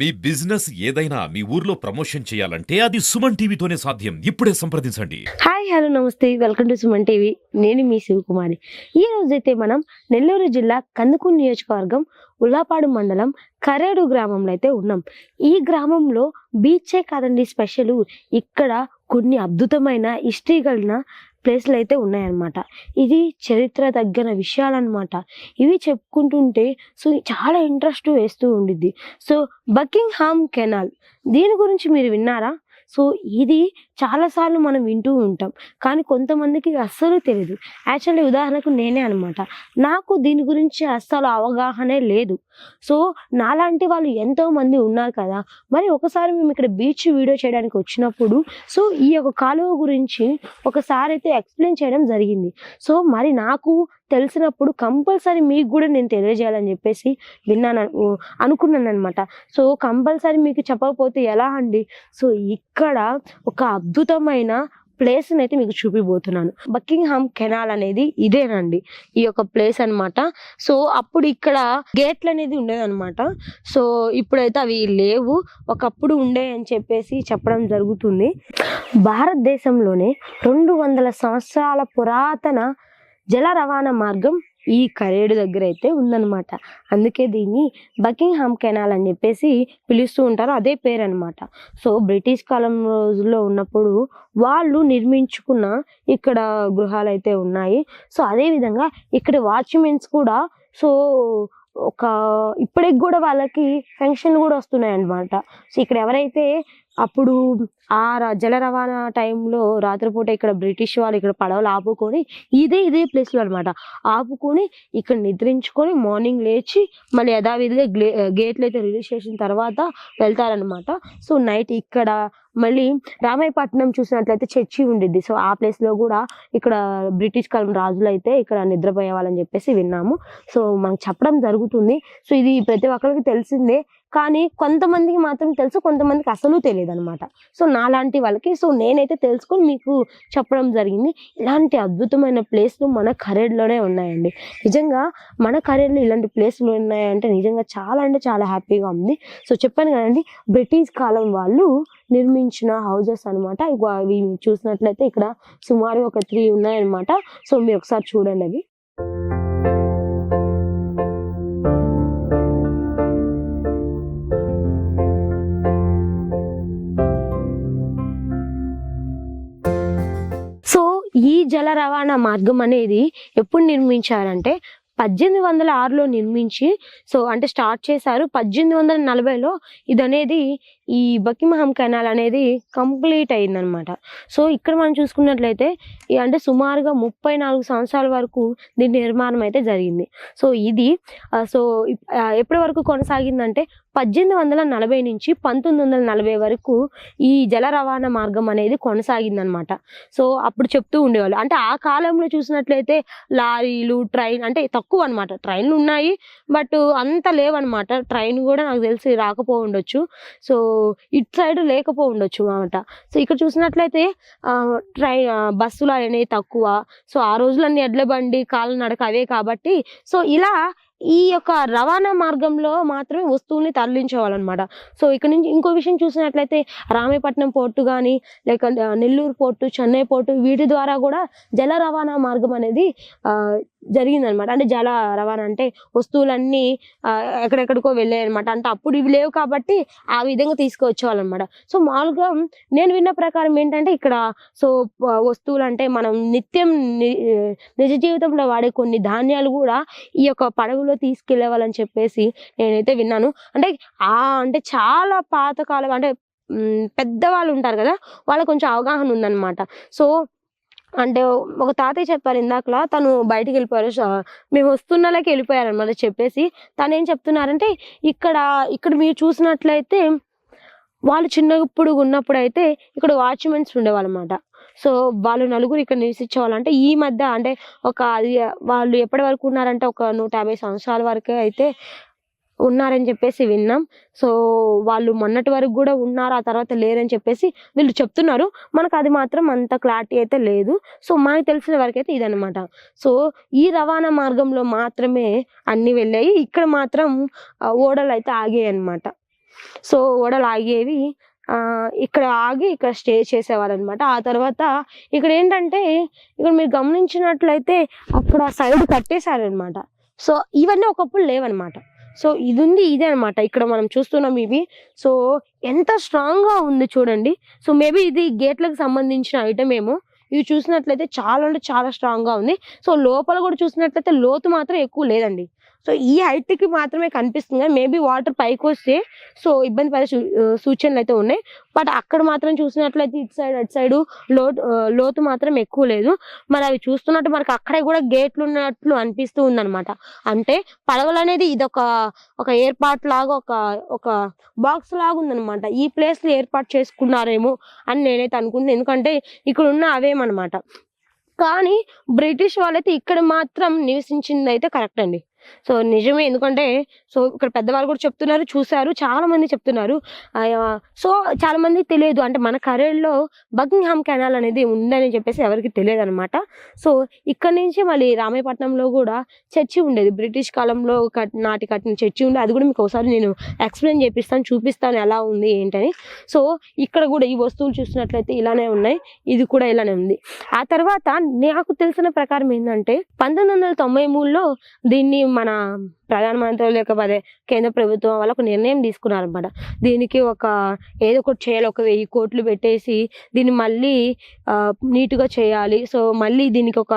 మీ business ఏదైనా మీ ఊర్లో promotion చేయాలంటే అది సుమన్ టీవీతోనే సాధ్యం. ఇప్పుడే సంప్రదించండి. హాయ్ హలో నమస్తే వెల్కమ్ టు సుమన్ టీవీ. నేను మీ శివకుమారి. ఈ రోజైతే మనం నెల్లూరు జిల్లా కందుకూరు నియోజకవర్గం ఉల్లాపాడు మండలం కరేడు గ్రామంలో అయితే ఉన్నాం. ఈ గ్రామంలో బీచే కాదండి స్పెషల్, ఇక్కడ కొన్ని అద్భుతమైన హిస్టరీ కలిగిన ప్లేస్లు అయితే ఉన్నాయన్నమాట. ఇది చరిత్ర తగ్గిన విషయాలన్నమాట. ఇవి చెప్పుకుంటుంటే సో చాలా ఇంట్రెస్ట్ వేస్తూ ఉండిద్ది. సో బకింగ్హామ్ కెనాల్, దీని గురించి మీరు విన్నారా? సో ఇది చాలాసార్లు మనం వింటూ ఉంటాం, కానీ కొంతమందికి అస్సలు తెలియదు. యాక్చువల్లీ ఉదాహరణకు నేనే అనమాట, నాకు దీని గురించి అస్సలు అవగాహనే లేదు. సో నాలాంటి వాళ్ళు ఎంతోమంది ఉన్నారు కదా. మరి ఒకసారి మేము ఇక్కడ బీచ్ వీడియో చేయడానికి వచ్చినప్పుడు సో ఈ యొక్క కాలువ గురించి ఒకసారి అయితే ఎక్స్ప్లెయిన్ చేయడం జరిగింది. సో మరి నాకు తెలిసినప్పుడు కంపల్సరీ మీకు కూడా నేను తెలియజేయాలని చెప్పేసి అనుకున్నాను అనమాట. సో కంపల్సరీ మీకు చెప్పకపోతే ఎలా అండి. సో ఇక్కడ ఒక అద్భుతమైన ప్లేస్ని అయితే మీకు చూపిపోతున్నాను. బకింగ్హామ్ కెనాల్ అనేది ఇదేనండి, ఈ యొక్క ప్లేస్ అనమాట. సో అప్పుడు ఇక్కడ గేట్లు అనేది ఉండేదన్నమాట. సో ఇప్పుడైతే అవి లేవు, ఒకప్పుడు ఉండే అని చెప్పేసి చెప్పడం జరుగుతుంది. భారతదేశంలోనే 200 సంవత్సరాల పురాతన జల రవాణా మార్గం ఈ కరేడు దగ్గర అయితే ఉందన్నమాట. అందుకే దీన్ని బకింగ్హామ్ కెనాల్ అని చెప్పేసి పిలుస్తూ ఉంటారు, అదే పేరు అనమాట. సో బ్రిటిష్ కాలం రోజుల్లో ఉన్నప్పుడు వాళ్ళు నిర్మించుకున్న ఇక్కడ గృహాలు అయితే ఉన్నాయి. సో అదేవిధంగా ఇక్కడ వాచ్మెన్స్ కూడా సో ఇప్పటికి కూడా వాళ్ళకి పెన్షన్లు కూడా వస్తున్నాయి అన్నమాట. సో ఇక్కడ ఎవరైతే అప్పుడు జల రవాణా టైంలో రాత్రిపూట ఇక్కడ బ్రిటిష్ వాళ్ళు ఇక్కడ పడవలు ఆపుకొని ఇదే ప్లేస్లో అనమాట ఆపుకొని ఇక్కడ నిద్రించుకొని మార్నింగ్ లేచి మళ్ళీ యథావిధిగా గేట్లు అయితే రిలీజ్ చేసిన తర్వాత వెళ్తారనమాట. సో నైట్ ఇక్కడ మళ్ళీ రామాయపట్నం చూసినట్లయితే చర్చి ఉండిద్ది. సో ఆ ప్లేస్లో కూడా ఇక్కడ బ్రిటిష్ కాలం రాజులు అయితే ఇక్కడ నిద్రపోయే వాళ్ళని చెప్పేసి విన్నాము. సో మనకు చెప్పడం జరుగుతుంది. సో ఇది ప్రతి ఒక్కరికి తెలిసిందే, కానీ కొంతమందికి మాత్రం తెలుసు, కొంతమందికి అసలు తెలియదు అనమాట. సో నాలాంటి వాళ్ళకి సో నేనైతే తెలుసుకొని మీకు చెప్పడం జరిగింది. ఇలాంటి అద్భుతమైన ప్లేస్లు మన కరేడులోనే ఉన్నాయండి. నిజంగా మన కరేడులో ఇలాంటి ప్లేస్లు ఉన్నాయంటే నిజంగా చాలా అంటే చాలా హ్యాపీగా ఉంది. సో చెప్పాను కదండి, బ్రిటిష్ కాలం వాళ్ళు నిర్మించిన హౌజెస్ అనమాట. అవి చూసినట్లయితే ఇక్కడ సుమారు ఒక 3 ఉన్నాయన్నమాట. సో మీరు ఒకసారి చూడండి అవి. సో ఈ జల రవాణా మార్గం అనేది ఎప్పుడు నిర్మించారంటే 1806లో నిర్మించి సో అంటే స్టార్ట్ చేశారు. 1840లో ఇది అనేది ఈ బకింగ్హామ్ కెనాల్ అనేది కంప్లీట్ అయిందనమాట. సో ఇక్కడ మనం చూసుకున్నట్లయితే అంటే సుమారుగా 34 సంవత్సరాల వరకు దీని నిర్మాణం అయితే జరిగింది. సో ఇది సో ఎప్పటి వరకు కొనసాగిందంటే 1840 నుంచి 1940 వరకు ఈ జల రవాణా మార్గం అనేది కొనసాగిందనమాట. సో అప్పుడు చెప్తూ ఉండేవాళ్ళు, అంటే ఆ కాలంలో చూసినట్లయితే లారీలు ట్రైన్ అంటే తక్కువ అనమాట. ట్రైన్లు ఉన్నాయి బట్ అంత లేవన్నమాట. ట్రైన్ కూడా నాకు తెలిసి రాకపో ఉండొచ్చు. సో ఇటు సైడ్ లేకపో ఉండొచ్చు అనమాట. సో ఇక్కడ చూసినట్లయితే బస్సులు అనేవి తక్కువ. సో ఆ రోజులన్నీ ఎడ్ల బండి కాలినడక అవే కాబట్టి సో ఇలా ఈ యొక్క రవాణా మార్గంలో మాత్రమే వస్తువుల్ని తరలించేవాళ్ళనమాట. సో ఇక్కడ నుంచి ఇంకో విషయం చూసినట్లయితే రామాయపట్నం పోర్టు కానీ లేక నెల్లూరు పోర్టు, చెన్నై పోర్టు వీటి ద్వారా కూడా జల రవాణా మార్గం అనేది జరిగిందనమాట. అంటే జల రవాణా అంటే వస్తువులన్నీ ఎక్కడెక్కడికో వెళ్ళాయన్నమాట. అంటే అప్పుడు ఇవి లేవు కాబట్టి ఆ విధంగా తీసుకువచ్చేవాళ్ళనమాట. సో మామూలుగా నేను విన్న ప్రకారం ఏంటంటే ఇక్కడ సో వస్తువులు అంటే మనం నిత్యం నిజ జీవితంలో వాడే కొన్ని ధాన్యాలు కూడా ఈ యొక్క పడవలో తీసుకెళ్లే వాళ్ళని చెప్పేసి నేనైతే విన్నాను. అంటే చాలా పాతకాలం అంటే పెద్దవాళ్ళు ఉంటారు కదా, వాళ్ళకి కొంచెం అవగాహన ఉందన్నమాట. సో అంటే ఒక తాతయ్య చెప్పారు ఇందాకలా, తను బయటికి వెళ్ళిపోయారు, మేము వస్తున్నలాకి వెళ్ళిపోయారు అనమాట. చెప్పేసి తను ఏం చెప్తున్నారంటే ఇక్కడ మీరు చూసినట్లయితే వాళ్ళు చిన్నప్పుడు ఉన్నప్పుడు అయితే ఇక్కడ వాచ్మెన్స్ ఉండేవాళ్ళు అనమాట. సో వాళ్ళు నలుగురు ఇక్కడ నివసించేవాళ్ళంటే ఈ మధ్య అంటే వాళ్ళు ఎప్పటి వరకు ఉన్నారంటే ఒక 150 సంవత్సరాల వరకు అయితే ఉన్నారని చెప్పేసి విన్నాం. సో వాళ్ళు మొన్నటి వరకు కూడా ఉన్నారు, ఆ తర్వాత లేరని చెప్పేసి వీళ్ళు చెప్తున్నారు. మనకు అది మాత్రం అంత క్లారిటీ అయితే లేదు. సో మనకు తెలిసిన వరకు అయితే ఇదనమాట. సో ఈ రవాణా మార్గంలో మాత్రమే అన్ని వెళ్ళాయి, ఇక్కడ మాత్రం ఓడలు అయితే ఆగాయి అనమాట. సో ఓడలు ఆగేవి. ఇక్కడ ఆగి ఇక్కడ స్టే చేసేవారు అనమాట. ఆ తర్వాత ఇక్కడ ఏంటంటే ఇక్కడ మీరు గమనించినట్లయితే అక్కడ సైడ్ కట్టేశారనమాట. సో ఇవన్నీ ఒకప్పుడు లేవన్నమాట. సో ఇది ఉంది, ఇదే అనమాట ఇక్కడ మనం చూస్తున్నాం ఇవి. సో ఎంత స్ట్రాంగ్ గా ఉంది చూడండి. సో మేబీ ఇది గేట్లకు సంబంధించిన ఐటమ్ ఏమో. ఇవి చూసినట్లయితే చాలా అంటే చాలా స్ట్రాంగ్ గా ఉంది. సో లోపల కూడా చూసినట్లయితే లోతు మాత్రం ఎక్కువ లేదండి. సో ఈ హైట్ కి మాత్రమే కనిపిస్తుంది. మేబీ వాటర్ పైకి వస్తే సో ఇబ్బంది పడే సూచనలు అయితే ఉన్నాయి. బట్ అక్కడ మాత్రం చూసినట్లయితే ఇటు సైడ్ అటు సైడ్ లోతు మాత్రం ఎక్కువ లేదు. మరి అవి చూస్తున్నట్టు మనకి అక్కడే కూడా గేట్లు ఉన్నట్లు అనిపిస్తూ ఉందన్నమాట. అంటే పడవలు అనేది ఇది ఒక ఏర్పాటు లాగా ఒక బాక్స్ లాగా ఉందన్నమాట. ఈ ప్లేస్ లో ఏర్పాటు చేసుకున్నారేమో అని నేనైతే అనుకుంటున్నాను. ఎందుకంటే ఇక్కడ ఉన్న అవేమన్నమాట. కానీ బ్రిటిష్ వాళ్ళైతే ఇక్కడ మాత్రం నివసించింది అయితే కరెక్ట్ అండి. సో నిజమే. ఎందుకంటే సో ఇక్కడ పెద్దవాళ్ళు కూడా చెప్తున్నారు, చూశారు, చాలా మంది చెప్తున్నారు. సో చాలా మందికి తెలియదు. అంటే మన కరేడ్లో బకింగ్హామ్ కెనాల్ అనేది ఉందని చెప్పేసి ఎవరికి తెలియదు అనమాట. సో ఇక్కడ నుంచి మళ్ళీ రామాయపట్నంలో కూడా చర్చి ఉండేది. బ్రిటిష్ కాలంలో నాటి కట్టిన చర్చి ఉండే. అది కూడా మీకు ఒకసారి నేను ఎక్స్ప్లెయిన్ చేపిస్తాను, చూపిస్తాను ఎలా ఉంది ఏంటని. సో ఇక్కడ కూడా ఈ వస్తువులు చూసినట్లయితే ఇలానే ఉన్నాయి. ఇది కూడా ఇలానే ఉంది. ఆ తర్వాత నాకు తెలిసిన ప్రకారం ఏంటంటే 1993లో దీన్ని మన ప్రధానమంత్రి లేకపోతే కేంద్ర ప్రభుత్వం వాళ్ళు ఒక నిర్ణయం తీసుకున్నారన్నమాట. దీనికి ఏదో ఒకటి చేయాలి, 1000 కోట్లు పెట్టేసి దీన్ని మళ్ళీ నీట్గా చేయాలి. సో మళ్ళీ దీనికి ఒక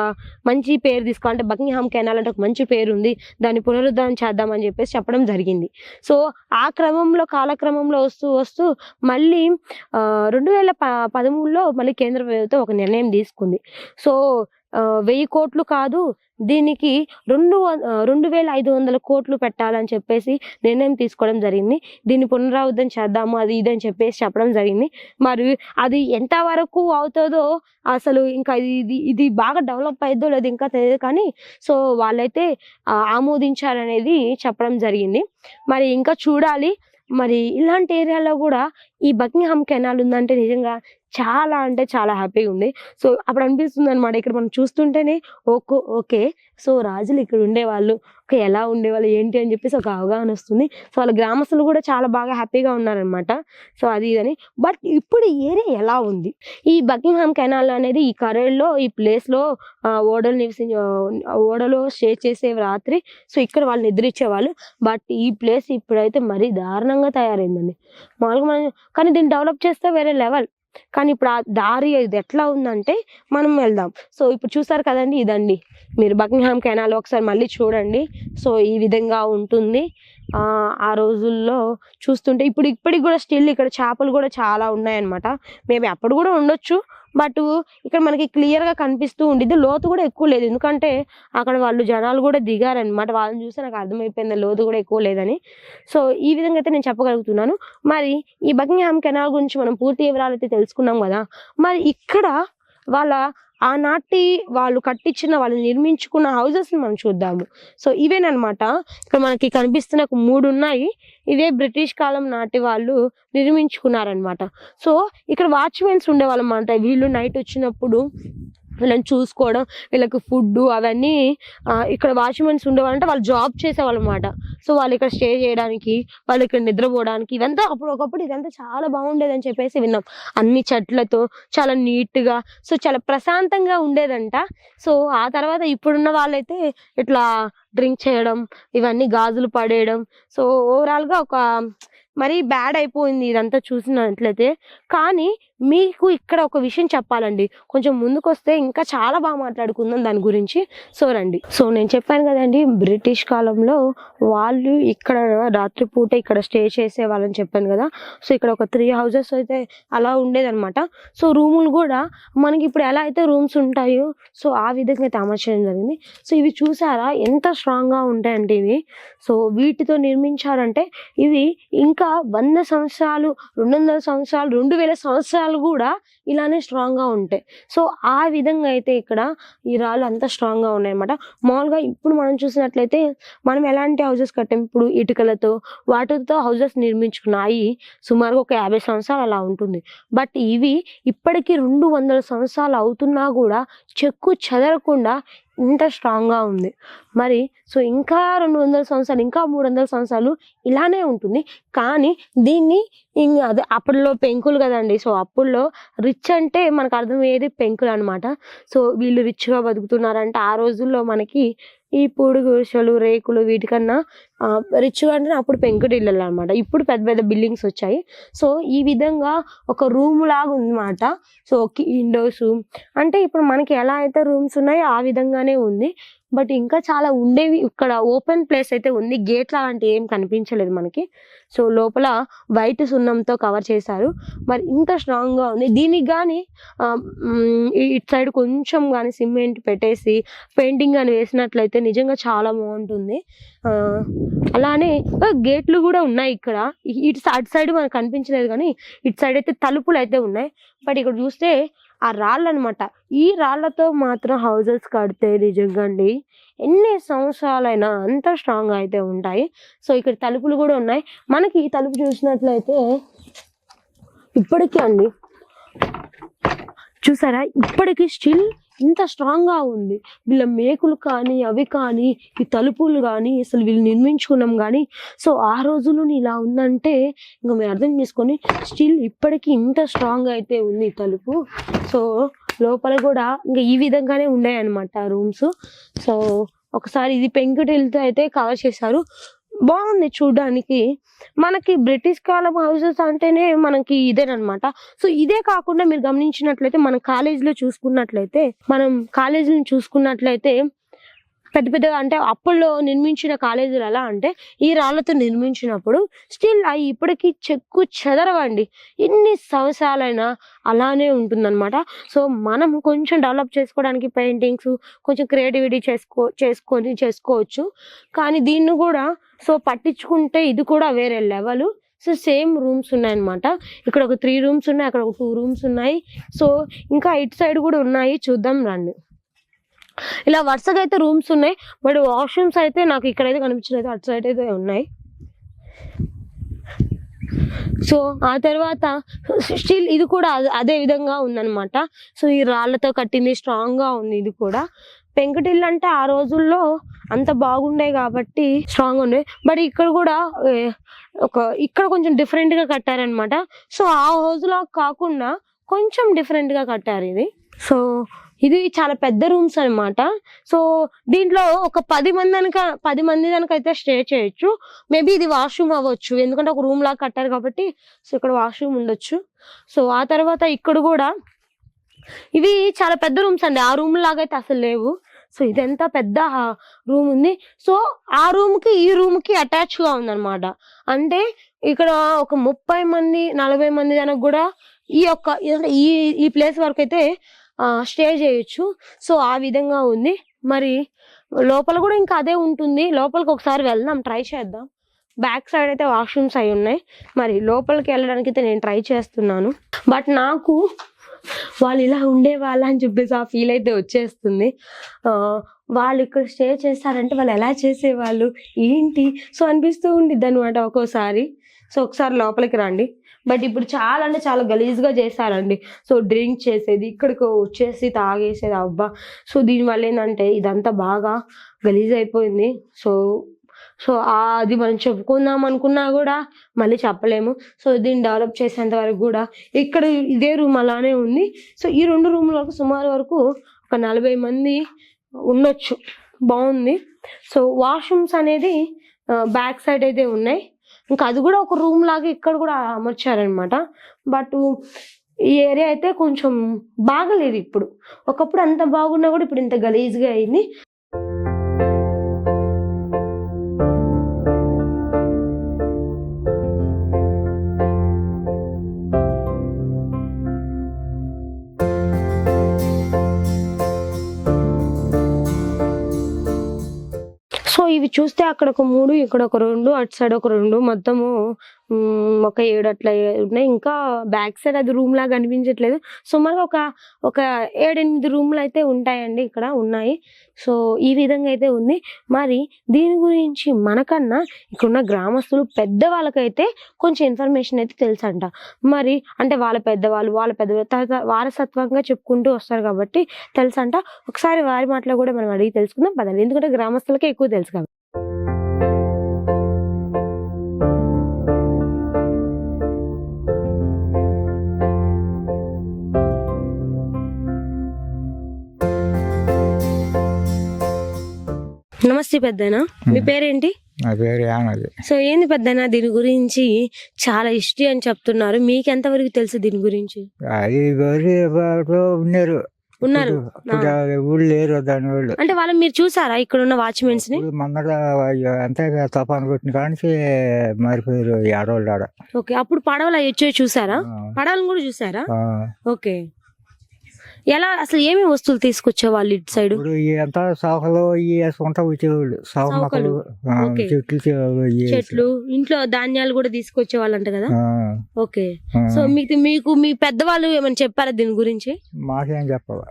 మంచి పేరు తీసుకోవాలి. అంటే బకింగ్హామ్ కెనాల్ అంటే ఒక మంచి పేరు ఉంది, దాన్ని పునరుద్ధరణ చేద్దామని చెప్పేసి చెప్పడం జరిగింది. సో ఆ కాలక్రమంలో వస్తూ మళ్ళీ 2013లో మళ్ళీ కేంద్ర ప్రభుత్వం ఒక నిర్ణయం తీసుకుంది. సో 1000 కోట్లు కాదు, దీనికి 2500 కోట్లు పెట్టాలని చెప్పేసి నిర్ణయం తీసుకోవడం జరిగింది. దీన్ని పునరావృతం చేద్దాము అది ఇది అని చెప్పేసి చెప్పడం జరిగింది. మరి అది ఎంత వరకు అవుతుందో అసలు ఇంకా ఇది బాగా డెవలప్ అయిద్దో లేదో ఇంకా తెలియదు. కానీ సో వాళ్ళైతే ఆమోదించారనేది చెప్పడం జరిగింది. మరి ఇంకా చూడాలి. మరి ఇలాంటి ఏరియాలో కూడా ఈ బకింగ్హామ్ కెనాల్ ఉందంటే నిజంగా చాలా అంటే చాలా హ్యాపీగా ఉంది. సో అప్పుడు అనిపిస్తుంది అనమాట, ఇక్కడ మనం చూస్తుంటేనే ఓకే సో రాజులు ఇక్కడ ఉండేవాళ్ళు, ఎలా ఉండేవాళ్ళు ఏంటి అని చెప్పేసి ఒక అవగాహన వస్తుంది. సో వాళ్ళ గ్రామస్తులు కూడా చాలా బాగా హ్యాపీగా ఉన్నారనమాట. సో అది ఇదని. బట్ ఇప్పుడు ఈ ఏరియా ఎలా ఉంది? ఈ బకింగ్హామ్ కెనాల్ అనేది ఈ కరేడ్లో ఈ ప్లేస్లో ఓడలో స్టే చేసే రాత్రి. సో ఇక్కడ వాళ్ళు నిద్రించేవాళ్ళు. బట్ ఈ ప్లేస్ ఇప్పుడైతే మరీ దారుణంగా తయారైందండి. మామూలుగా కానీ దీన్ని డెవలప్ చేస్తే వేరే లెవెల్. కానీ ఇప్పుడు ఆ దారి ఇది ఎట్లా ఉందంటే మనం వెళ్దాం. సో ఇప్పుడు చూసారు కదండి, ఇదండి మీరు బకింగ్హామ్ కెనాల్ ఒకసారి మళ్ళీ చూడండి. సో ఈ విధంగా ఉంటుంది. ఆ రోజుల్లో చూస్తుంటే ఇప్పటికి కూడా స్టిల్ ఇక్కడ చేపలు కూడా చాలా ఉన్నాయన్నమాట. మేబీ అప్పుడు కూడా ఉండొచ్చు. బట్ ఇక్కడ మనకి క్లియర్గా కనిపిస్తూ ఉండిద్ది. లోతు కూడా ఎక్కువ లేదు. ఎందుకంటే అక్కడ వాళ్ళు జనాలు కూడా దిగారనమాట. వాళ్ళని చూస్తే నాకు అర్థమైపోయింది లోతు కూడా ఎక్కువ లేదని. సో ఈ విధంగా అయితే నేను చెప్పగలుగుతున్నాను. మరి ఈ బకింగ్హామ్ కెనాల్ గురించి మనం పూర్తి వివరాలు అయితే తెలుసుకున్నాం కదా. మరి ఇక్కడ ఆనాటి వాళ్ళు వాళ్ళు నిర్మించుకున్న హౌజెస్ని మనం చూద్దాము. సో ఇవేనమాట. ఇక్కడ మనకి కనిపిస్తున్న 3 ఉన్నాయి. ఇవే బ్రిటిష్ కాలం నాటి వాళ్ళు నిర్మించుకున్నారనమాట. సో ఇక్కడ వాచ్మెన్స్ ఉండేవాళ్ళు అన్నమాట. వీళ్ళు నైట్ వచ్చినప్పుడు వీళ్ళని చూసుకోవడం, వీళ్ళకి ఫుడ్ అవన్నీ ఇక్కడ వాచ్మెన్స్ ఉండేవాళ్ళు. అంటే వాళ్ళు జాబ్ చేసేవాళ్ళు అనమాట. సో వాళ్ళు ఇక్కడ స్టే చేయడానికి, వాళ్ళు ఇక్కడ నిద్రపోవడానికి ఇదంతా ఒకప్పుడు ఇదంతా చాలా బాగుండేదని చెప్పేసి విన్నాం. అన్ని చెట్లతో చాలా నీట్గా, సో చాలా ప్రశాంతంగా ఉండేదంట. సో ఆ తర్వాత ఇప్పుడున్న వాళ్ళైతే ఇట్లా డ్రింక్ చేయడం, ఇవన్నీ గాజులు పడేయడం, సో ఓవరాల్గా మరీ బ్యాడ్ అయిపోయింది ఇదంతా చూసినట్లయితే. కానీ మీకు ఇక్కడ ఒక విషయం చెప్పాలండి, కొంచెం ముందుకు వస్తే ఇంకా చాలా బాగా మాట్లాడుకుందాం దాని గురించి. సో రండి. సో నేను చెప్పాను కదండి, బ్రిటిష్ కాలంలో వాళ్ళు ఇక్కడ రాత్రిపూట ఇక్కడ స్టే చేసే వాళ్ళని చెప్పాను కదా. సో ఇక్కడ ఒక 3 హౌజెస్ అయితే అలా ఉండేదన్నమాట. సో రూములు కూడా మనకి ఇప్పుడు ఎలా అయితే రూమ్స్ ఉంటాయో సో ఆ విధంగా అయితే అమర్చడం జరిగింది. సో ఇవి చూసారా ఎంత స్ట్రాంగ్గా ఉంటాయంటే ఇవి. సో వీటితో నిర్మించారంటే ఇవి ఇంకా 100 సంవత్సరాలు, 200 సంవత్సరాలు, 2000 సంవత్సరాలు కూడా ఇలానే స్ట్రాంగ్గా ఉంటాయి. సో ఆ విధంగా అయితే ఇక్కడ ఈ రాళ్ళు అంత స్ట్రాంగ్గా ఉన్నాయన్నమాట. మామూలుగా ఇప్పుడు మనం చూసినట్లయితే మనం ఎలాంటి హౌజెస్ కట్టాం, ఇప్పుడు ఇటుకలతో వాటితో హౌజెస్ నిర్మించుకున్నాయి. సుమారుగా ఒక 50 సంవత్సరాలు అలా ఉంటుంది. బట్ ఇవి ఇప్పటికీ 200 సంవత్సరాలు అవుతున్నా కూడా చెక్కు చెదరకుండా ఇంత స్ట్రాంగ్గా ఉంది. మరి సో ఇంకా 200 సంవత్సరాలు, ఇంకా 300 సంవత్సరాలు ఇలానే ఉంటుంది. కానీ దీన్ని అదే అప్పట్లో పెంకులు కదండి. సో అప్పుల్లో రిచ్ అంటే మనకు అర్థమయ్యేది పెంకులు అనమాట. సో వీళ్ళు రిచ్గా బతుకుతున్నారంటే ఆ రోజుల్లో మనకి ఈ పూడి గుడిసెలు, రేకులు వీటికన్నా రిచ్గా అంటే అప్పుడు పెంకుటిల్లులు అనమాట. ఇప్పుడు పెద్ద పెద్ద బిల్డింగ్స్ వచ్చాయి. సో ఈ విధంగా ఒక రూమ్ లాగా ఉందన్నమాట. సో విండోస్ అంటే ఇప్పుడు మనకి ఎలా అయితే రూమ్స్ ఉన్నాయో ఆ విధంగానే ఉంది. బట్ ఇంకా చాలా ఉండేవి. ఇక్కడ ఓపెన్ ప్లేస్ అయితే ఉంది. గేట్ లాంటి ఏం కనిపించలేదు మనకి. సో లోపల వైట్ సున్నంతో కవర్ చేశారు. మరి ఇంత స్ట్రాంగ్గా ఉంది. దీనికి కానీ ఇటు సైడ్ కొంచెం కానీ సిమెంట్ పెట్టేసి పెయింటింగ్ కానీ వేసినట్లయితే నిజంగా చాలా బాగుంటుంది. అలానే గేట్లు కూడా ఉన్నాయి ఇక్కడ. అటు సైడ్ మనకు కనిపించలేదు కానీ ఇటు సైడ్ అయితే తలుపులు అయితే ఉన్నాయి. బట్ ఇక్కడ చూస్తే ఆ రాళ్ళు అనమాట. ఈ రాళ్లతో మాత్రం హౌసెస్ కడితే నిజంగా అండి ఎన్ని సంవత్సరాలైనా అంత స్ట్రాంగ్ అయితే ఉంటాయి. సో ఇక్కడ తలుపులు కూడా ఉన్నాయి. మనకి ఈ తలుపు చూసినట్లయితే ఇప్పటికీ అండి చూసారా, ఇప్పటికీ స్టిల్ ఇంత స్ట్రాంగ్గా ఉంది. వీళ్ళ మేకులు కానీ అవి కానీ ఈ తలుపులు కానీ అసలు వీళ్ళు నిర్మించుకున్నాం కానీ సో ఆ రోజుల్లో ఇలా ఉందంటే ఇంకా మీరు అర్థం చేసుకొని స్టిల్ ఇప్పటికీ ఇంత స్ట్రాంగ్ అయితే ఉంది ఈ తలుపు. సో లోపల కూడా ఇంకా ఈ విధంగానే ఉన్నాయన్నమాట రూమ్స్. సో ఒకసారి ఇది పెంకుటిల్లుతో అయితే కవర్ చేశారు. బాగుంది చూడడానికి. మనకి బ్రిటిష్ కాలం హౌసెస్ అంటేనే మనకి ఇదేనమాట. సో ఇదే కాకుండా మీరు గమనించినట్లయితే మన కాలేజీలో చూసుకున్నట్లయితే పెద్ద పెద్దగా అంటే అప్పుల్లో నిర్మించిన కాలేజీలు ఎలా అంటే ఈ రాళ్లతో నిర్మించినప్పుడు స్టిల్ అవి ఇప్పటికీ చెక్కు చెదరవండి. ఎన్ని సంవత్సరాలైనా అలానే ఉంటుందన్నమాట. సో మనం కొంచెం డెవలప్ చేసుకోవడానికి పెయింటింగ్స్ కొంచెం క్రియేటివిటీ చేసుకోవచ్చు. కానీ దీన్ని కూడా సో పట్టించుకుంటే ఇది కూడా వేరే లెవెల్. సో సేమ్ రూమ్స్ ఉన్నాయన్నమాట. ఇక్కడ ఒక 3 రూమ్స్ ఉన్నాయి, అక్కడ ఒక 2 రూమ్స్ ఉన్నాయి. సో ఇంకా ఇటు సైడ్ కూడా ఉన్నాయి, చూద్దాం రండి. ఇలా వరుసగా అయితే రూమ్స్ ఉన్నాయి. బట్ వాష్రూమ్స్ అయితే నాకు ఇక్కడైతే కనిపించలేదు, అటు సైడ్ అయితే ఉన్నాయి. సో ఆ తర్వాత స్టిల్ ఇది కూడా అదే విధంగా ఉందన్నమాట. సో ఈ రాళ్లతో కట్టింది స్ట్రాంగ్గా ఉంది. ఇది కూడా పెంకుటిల్లు అంటే ఆ రోజుల్లో అంత బాగుండే కాబట్టి స్ట్రాంగ్ ఉండే. బట్ ఇక్కడ కూడా ఇక్కడ కొంచెం డిఫరెంట్గా కట్టారనమాట. సో ఆ రోజులో కాకుండా కొంచెం డిఫరెంట్గా కట్టారు ఇది. సో ఇది చాలా పెద్ద రూమ్స్ అనమాట. సో దీంట్లో ఒక 10 మంది కనుక అయితే స్టే చేయొచ్చు. మేబీ ఇది వాష్రూమ్ అవ్వచ్చు, ఎందుకంటే ఒక రూమ్ లాగా కట్టారు కాబట్టి. సో ఇక్కడ వాష్రూమ్ ఉండొచ్చు. సో ఆ తర్వాత ఇక్కడ కూడా ఇవి చాలా పెద్ద రూమ్స్ అండి. ఆ రూమ్ లాగా అయితే అసలు లేవు. సో ఇదంతా పెద్ద రూమ్ ఉంది. సో ఆ రూమ్కి ఈ రూమ్కి అటాచ్గా ఉందన్నమాట. అంటే ఇక్కడ ఒక 30 మంది 40 మంది దానికి కూడా ఈ ప్లేస్ వరకు అయితే స్టే చేయొచ్చు. సో ఆ విధంగా ఉంది. మరి లోపల కూడా ఇంకా అదే ఉంటుంది. లోపలికి ఒకసారి వెళ్దాం, ట్రై చేద్దాం. బ్యాక్ సైడ్ అయితే వాష్రూమ్స్ అయి ఉన్నాయి. మరి లోపలికి వెళ్ళడానికి అయితే నేను ట్రై చేస్తున్నాను. బట్ నాకు వాళ్ళు ఇలా ఉండేవాళ్ళ అని చెప్పేసి ఆ ఫీల్ అయితే వచ్చేస్తుంది. వాళ్ళు ఇక్కడ స్టే చేస్తారంటే వాళ్ళు ఎలా చేసేవాళ్ళు ఏంటి సో అనిపిస్తూ ఉండిద్ది అనమాట ఒక్కోసారి. సో ఒకసారి లోపలికి రండి. బట్ ఇప్పుడు చాలా అంటే చాలా గలీజ్గా చేశారండి. సో డ్రింక్ చేసేది, ఇక్కడికి వచ్చేసి తాగేసేది, అబ్బా. సో దీనివల్ల ఏంటంటే ఇదంతా బాగా గలీజ్ అయిపోయింది. సో అది మనం చెప్పుకుందాం అనుకున్నా కూడా మళ్ళీ చెప్పలేము. సో దీన్ని డెవలప్ చేసేంత వరకు కూడా ఇక్కడ ఇదే రూమ్ అలానే ఉంది. సో ఈ 2 రూమ్ల వరకు సుమారు వరకు ఒక 40 మంది ఉండొచ్చు. బాగుంది. సో వాష్రూమ్స్ అనేది బ్యాక్ సైడ్ అయితే ఉన్నాయి. ఇంకా అది కూడా ఒక రూమ్ లాగా ఇక్కడ కూడా అమర్చారనమాట. బట్ ఈ ఏరియా అయితే కొంచెం బాగలేదు ఇప్పుడు. ఒకప్పుడు అంత బాగున్నా కూడా ఇప్పుడు ఇంత గలీజ్గా అయింది. సో ఇవి చూస్తే అక్కడ ఒక 3, ఇక్కడ ఒక 2, అటు సైడ్ ఒక 2, మొత్తము ఒక 7 అట్లా ఉన్నాయి. ఇంకా బ్యాక్ సైడ్ అది రూమ్ లాగా అనిపించట్లేదు. సుమారుగా ఒక 7, 8 రూమ్లు అయితే ఉంటాయండి, ఇక్కడ ఉన్నాయి. సో ఈ విధంగా అయితే ఉంది. మరి దీని గురించి మనకన్నా ఇక్కడున్న గ్రామస్తులు పెద్దవాళ్ళకైతే కొంచెం ఇన్ఫర్మేషన్ అయితే తెలుసంట. మరి అంటే వాళ్ళ పెద్దవాళ్ళు తర్వాత వారసత్వంగా చెప్పుకుంటూ వస్తారు కాబట్టి తెలుసంట. ఒకసారి వారి మాటలో కూడా మనం అడిగి తెలుసుకుందాం పదండి, ఎందుకంటే గ్రామస్తులకే ఎక్కువ తెలుసు కాబట్టి. నమస్తే పెద్దనా, మీ పేరేంటి? నా పేరు యానది. సో ఏంది పెద్దనా, దీని గురించి చాలా హిస్టరీ అని చెప్తున్నారు, మీకు ఎంతవరకు తెలుసు దీని గురించి? అది ఉన్నారు ఉన్నారు ఊళ్ళు లేరు దాని వాళ్ళు. అంటే వాళ్ళని మీరు చూసారా ఇక్కడ ఉన్న వాచ్మెన్స్ ని? మొన్నట అంతే తపాను కొట్టిన కానీ మారిపోయారు ఆడవాళ్ళు ఆడ. ఓకే, అప్పుడు పడవలు అవి వచ్చే చూసారా? పడవలను కూడా చూసారా? ఓకే, ఎలా అసలు ఏమి వస్తువులు తీసుకొచ్చే వాళ్ళు ఇటు సైడ్? ఇప్పుడు ఎంత సాకులు వేసుకుంటా వచ్చేవాళ్ళు, సాగు మొక్కలు, ఓకే. చెట్లు, ఇంట్లో ధాన్యాలు కూడా తీసుకొచ్చే వాళ్ళు అంట కదా. ఓకే, సో మీకు మీ పెద్దవాళ్ళు ఏమైనా చెప్పారా దీని గురించి? మాకేం చెప్పాలి.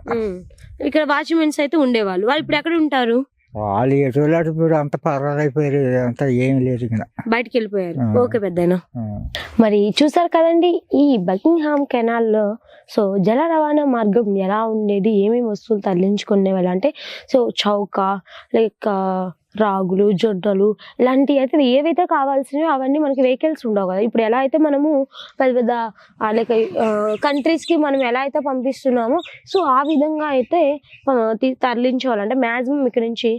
ఇక్కడ వాచ్మెన్స్ అయితే ఉండేవాళ్ళు, వాళ్ళు ఇప్పుడు ఎక్కడ ఉంటారు? వాళ్ళు ఎటువంటి ఇప్పుడు అంత పర్వాలైపోయారు, అంతా ఏమి లేదు ఇక్కడ, బయటికి వెళ్ళిపోయారు. ఓకే పెద్దనా, మరి చూసారు కదండి ఈ బకింగ్హామ్ కెనాల్ లో సో జల రవాణా మార్గం ఎలా ఉండేది, ఏమేమి వస్తువులు తరలించుకునేవాళ్ళు అంటే సో చౌక, లైక్ రాగులు, జొన్నలు ఇలాంటివి అయితే ఏవైతే కావాల్సినవి అవన్నీ మనకి వెహికల్స్ ఉండవు కదా. ఇప్పుడు ఎలా అయితే మనము పెద్ద లైక్ కంట్రీస్కి మనం ఎలా అయితే పంపిస్తున్నామో సో ఆ విధంగా అయితే తరలించేవాళ్ళు. అంటే మ్యాక్సిమం ఇక్కడ నుంచి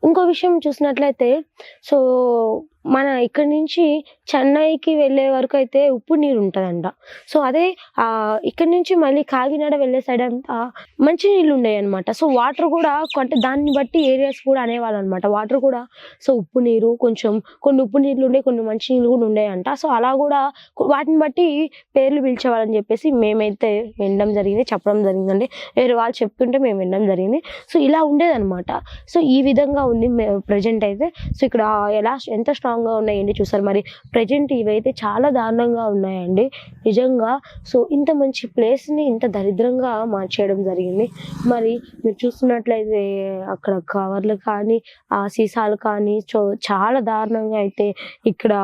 ఇంకో విషయం చూసినట్లయితే సో మన ఇక్కడి నుంచి చెన్నైకి వెళ్ళే వరకు అయితే ఉప్పు నీరు ఉంటుందంట. సో అదే ఇక్కడి నుంచి మళ్ళీ కాకినాడ వెళ్ళే సైడ్ అంతా మంచి నీళ్ళు ఉండేవి అనమాట. సో వాటర్ కూడా అంటే దాన్ని బట్టి ఏరియాస్ కూడా అనేవాళ్ళు అనమాట. వాటర్ కూడా సో ఉప్పు నీరు, కొన్ని ఉప్పు నీళ్ళు ఉండే, కొన్ని మంచి నీళ్ళు కూడా ఉండేయంట. సో అలా కూడా వాటిని బట్టి పేర్లు పిలిచేవాళ్ళని చెప్పేసి మేమైతే వినడం జరిగింది, చెప్పడం జరిగిందండి. వేరే వాళ్ళు చెప్తుంటే మేము వినడం జరిగింది. సో ఇలా ఉండేదన్నమాట. సో ఈ విధంగా ఉంది ప్రజెంట్ అయితే. సో ఇక్కడ ఎంత స్ట్రాంగ్గా ఉన్నాయండి చూసారు. మరి ప్రజెంట్ ఇవైతే చాలా దారుణంగా ఉన్నాయండి నిజంగా. సో ఇంత మంచి ప్లేస్ని ఇంత దరిద్రంగా మార్చేయడం జరిగింది. మరి మీరు చూస్తున్నట్లయితే అక్కడ కవర్లు కానీ ఆ సీసాలు కానీ చాలా దారుణంగా అయితే ఇక్కడ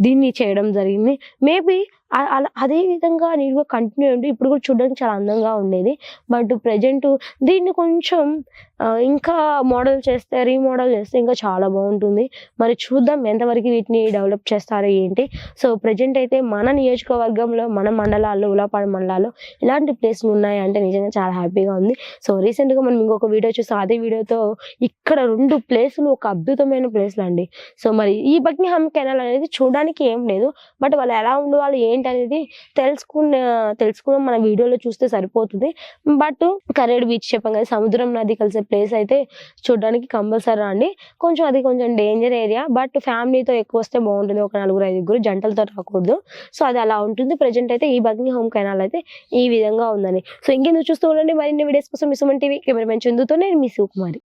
దీన్ని చేయడం జరిగింది. మేబీ అదే విధంగా నీట్గా కంటిన్యూ అయ్యి ఇప్పుడు కూడా చూడడానికి చాలా అందంగా ఉండేది. బట్ ప్రజెంట్ దీన్ని కొంచెం ఇంకా రీమోడల్ చేస్తే ఇంకా చాలా బాగుంటుంది. మరి చూద్దాం ఎంతవరకు వీటిని డెవలప్ చేస్తారో ఏంటి. సో ప్రజెంట్ అయితే మన నియోజకవర్గంలో, మన మండలాల్లో, ఉలాపాడు మండలాల్లో ఇలాంటి ప్లేస్లు ఉన్నాయంటే నిజంగా చాలా హ్యాపీగా ఉంది. సో రీసెంట్గా మనం ఇంకొక వీడియో చూస్తాం, అదే వీడియోతో ఇక్కడ 2 ప్లేసులు ఒక అద్భుతమైన ప్లేస్లు అండి. సో మరి ఈ బకింగ్హామ్ కెనాల్ అనేది చూడడానికి ఏం లేదు, బట్ వాళ్ళు ఎలా ఉండేవాళ్ళు ఏంటి అనేది తెలుసుకున్న మన వీడియోలో చూస్తే సరిపోతుంది. బట్ కరేడ్ బీచ్ చెప్పాం కదా, సముద్రం నది కలిసే ప్లేస్ అయితే చూడడానికి కంపల్సరీ అండి. కొంచెం డేంజర్ ఏరియా, బట్ ఫ్యామిలీతో ఎక్కువ వస్తే బాగుంటుంది. ఒక 4-5 జంటలతో రాకూడదు. సో అది అలా ఉంటుంది. ప్రజెంట్ అయితే ఈ బకింగ్హామ్ కెనాల్ అయితే ఈ విధంగా ఉందని. సో ఇంకెందుకు చూస్తూ ఉండండి మరిన్ని వీడియోస్ కోసం. మీ సుమన్ టీవీ కెమెరామెన్ చందుతో నేను మీ శివకుమారి.